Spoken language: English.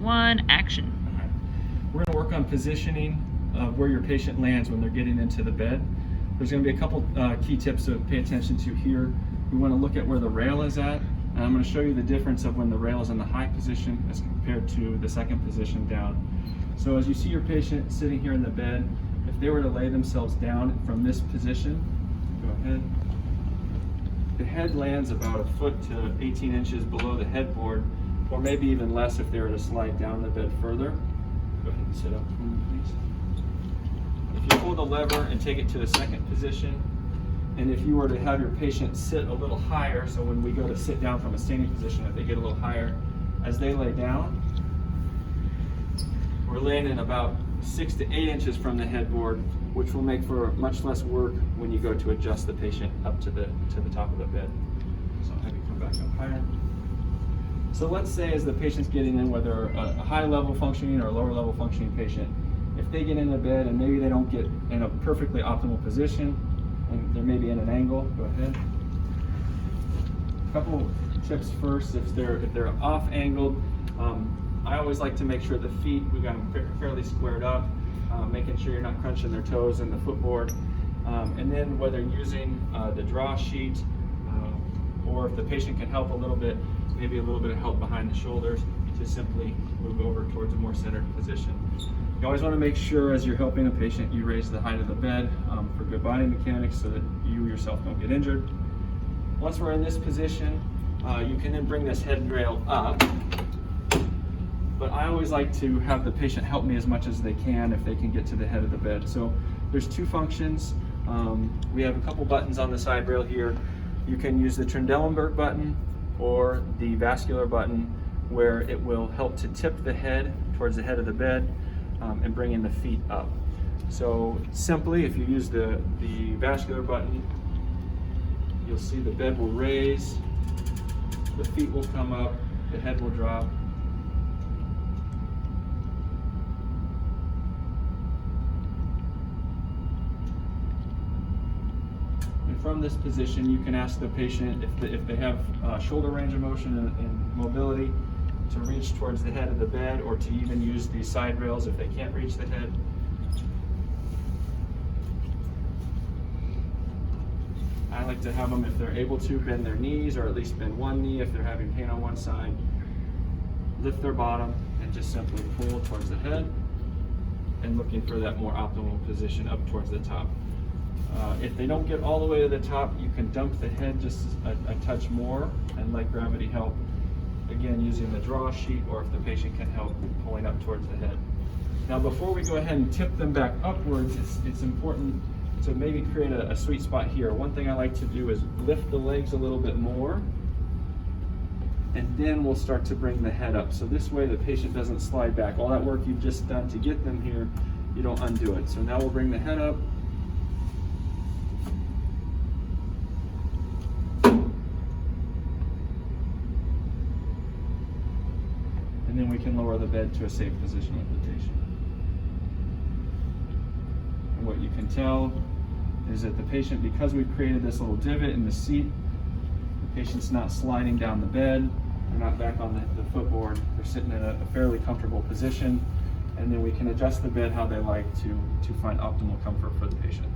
1, action. We're going to work on positioning where your patient lands when they're getting into the bed. There's going to be a couple key tips to pay attention to here. We want to look at where the rail is at, and I'm going to show you the difference of when the rail is in the high position as compared to the second position down. So as you see your patient sitting here in the bed, if they were to lay themselves down from this position, go ahead. The head lands about a foot to 18 inches below the headboard, or maybe even less if they were to slide down the bed further. Go ahead and sit up for me, please. If you pull the lever and take it to the second position, and if you were to have your patient sit a little higher, so when we go to sit down from a standing position, if they get a little higher, as they lay down, we're laying in about 6 to 8 inches from the headboard, which will make for much less work when you go to adjust the patient up to the top of the bed. So I'll have you come back up higher. So let's say as the patient's getting in, whether a high level functioning or a lower level functioning patient, if they get in the bed and maybe they don't get in a perfectly optimal position, and they're maybe in an angle, go ahead. A couple tips first, if they're off angled, I always like to make sure the feet, we got them fairly squared up, making sure you're not crunching their toes in the footboard. And then whether using the draw sheet, or if the patient can help a little bit, maybe a little bit of help behind the shoulders to simply move over towards a more centered position. You always want to make sure as you're helping a patient, you raise the height of the bed for good body mechanics so that you yourself don't get injured. Once we're in this position, you can then bring this head rail up. But I always like to have the patient help me as much as they can if they can get to the head of the bed. So there's two functions. We have a couple buttons on the side rail here. You can use the Trendelenburg button or the vascular button, where it will help to tip the head towards the head of the bed and bring in the feet up. So simply, if you use the vascular button, you'll see the bed will raise, the feet will come up, the head will drop. From this position, you can ask the patient if they have shoulder range of motion and mobility to reach towards the head of the bed, or to even use these side rails if they can't reach the head. I like to have them, if they're able to, bend their knees, or at least bend one knee if they're having pain on one side. Lift their bottom and just simply pull towards the head, and looking for that more optimal position up towards the top. If they don't get all the way to the top, you can dump the head just a touch more and let gravity help. Again, using the draw sheet, or if the patient can help, pulling up towards the head. Now before we go ahead and tip them back upwards, it's important to maybe create a sweet spot here. One thing I like to do is lift the legs a little bit more, and then we'll start to bring the head up. So this way the patient doesn't slide back. All that work you've just done to get them here, you don't undo it. So now we'll bring the head up. And then we can lower the bed to a safe position with the patient. And what you can tell is that the patient, because we've created this little divot in the seat, the patient's not sliding down the bed, they're not back on the footboard, they're sitting in a fairly comfortable position, and then we can adjust the bed how they like to find optimal comfort for the patient.